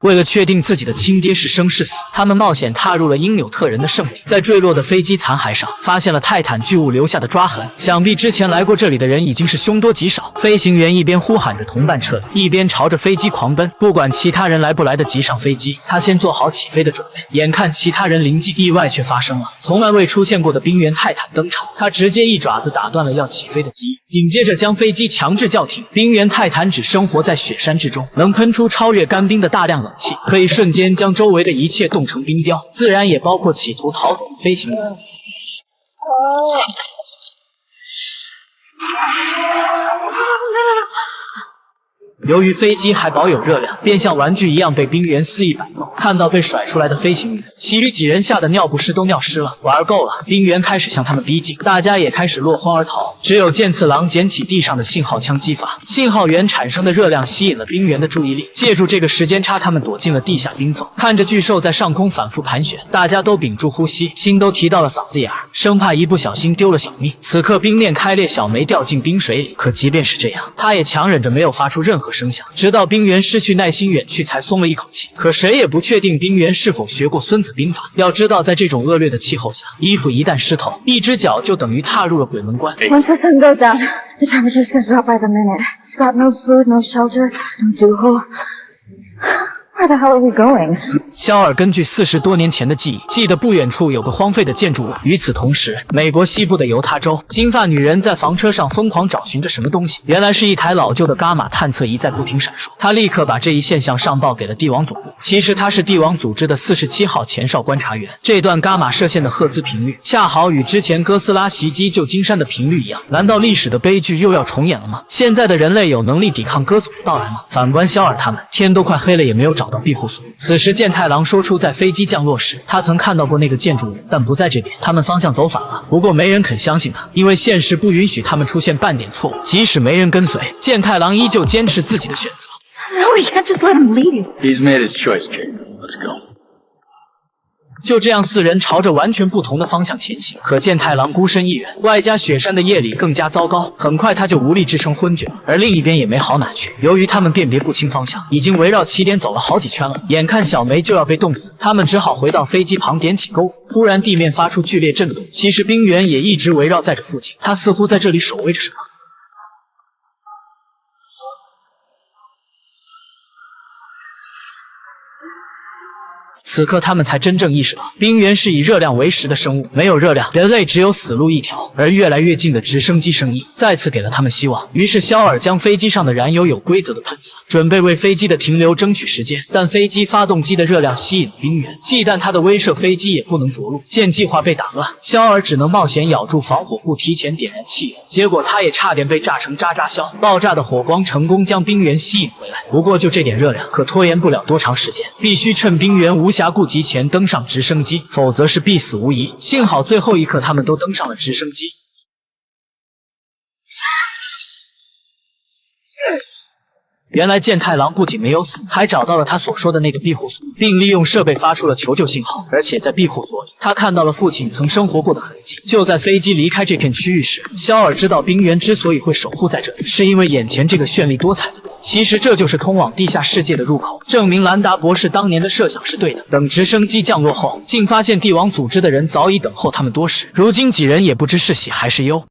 为了确定自己的亲爹是生是死，他们冒险踏入了因纽特人的圣地，在坠落的飞机残骸上发现了泰坦巨物留下的抓痕，想必之前来过这里的人已经是凶多吉少。飞行员一边呼喊着同伴撤离，一边朝着飞机狂奔，不管其他人来不来得及上飞机，他先做好起飞的准备。眼看其他人临近，意外却发生了，从来未出现过的冰原泰坦登场，他直接一爪子打断了要起飞的机翼，紧接着将飞机强制叫停。冰原泰坦只生活在雪山之中，能喷出超越干冰的大量冷气，可以瞬间将周围的一切冻成冰雕，自然也包括企图逃走的飞行员。由于飞机还保有热量，便像玩具一样被冰原肆意摆弄。看到被甩出来的飞行员，其余几人吓得尿不湿都尿湿了。玩够了，冰原开始向他们逼近，大家也开始落荒而逃。只有剑次郎捡起地上的信号枪击发，信号源产生的热量吸引了冰原的注意力。借助这个时间差，他们躲进了地下冰缝。看着巨兽在上空反复盘旋，大家都屏住呼吸，心都提到了嗓子眼儿，生怕一不小心丢了小命。此刻冰面开裂，小梅掉进冰水里。可即便是这样，她也强忍着没有发出任何声响，直到冰原失去耐心远去，才松了一口气。可谁也不确定冰原是否学过孙子兵法。要知道，在这种恶劣的气候下，衣服一旦湿透，一只脚就等于踏入了鬼门关。Once the sun goes down, the temperature's gonna drop by the minute. We've got no food, no shelter, no duho. Where the hell are we going? 肖尔根据40多年前的记忆，记得不远处有个荒废的建筑物。与此同时，美国西部的犹他州，金发女人在房车上疯狂找寻着什么东西，原来是一台老旧的伽马探测仪在不停闪烁。她立刻把这一现象上报给了帝王总部。其实她是帝王组织的47号前哨观察员。这段伽马射线的赫兹频率，恰好与之前哥斯拉袭击旧金山的频率一样。难道历史的悲剧又要重演了吗？现在的人类有能力抵抗哥组的到来吗？反观肖尔他们，天都快黑了也没有找到庇护所。此时健太郎说出，在飞机降落时，他曾看到过那个建筑物，但不在这边。他们方向走反了，不过没人肯相信他，因为现实不允许他们出现半点错误。即使没人跟随，健太郎依旧坚持自己的选择。No, we can't just let him leave. He's made his choice, Jake. Let's go. 就这样，四人朝着完全不同的方向前行。可见太郎孤身一人，外加雪山的夜里更加糟糕，很快他就无力支撑昏厥，而另一边也没好哪去。由于他们辨别不清方向，已经围绕起点走了好几圈了，眼看小梅就要被冻死，他们只好回到飞机旁点起篝火。突然地面发出剧烈震动，其实冰原也一直围绕在这附近，他似乎在这里守卫着什么。此刻他们才真正意识到，冰原是以热量为食的生物，没有热量，人类只有死路一条。而越来越近的直升机声音再次给了他们希望。于是肖尔将飞机上的燃油有规则的喷洒，准备为飞机的停留争取时间。但飞机发动机的热量吸引了冰原，忌惮它的威慑，飞机也不能着陆。见计划被打乱，肖尔只能冒险咬住防火布，提前点燃汽油。结果他也差点被炸成渣渣硝。爆炸的火光成功将冰原吸引回来，不过就这点热量，可拖延不了多长时间，必须趁冰原无暇顾及前登上直升机，否则是必死无疑。幸好最后一刻他们都登上了直升机。原来健太郎不仅没有死，还找到了他所说的那个庇护所，并利用设备发出了求救信号。而且在庇护所里，他看到了父亲曾生活过的痕迹。就在飞机离开这片区域时，肖尔知道冰原之所以会守护在这里，是因为眼前这个绚丽多彩的路。其实这就是通往地下世界的入口，证明兰达博士当年的设想是对的。等直升机降落后，竟发现帝王组织的人早已等候他们多时。如今几人也不知是喜还是忧。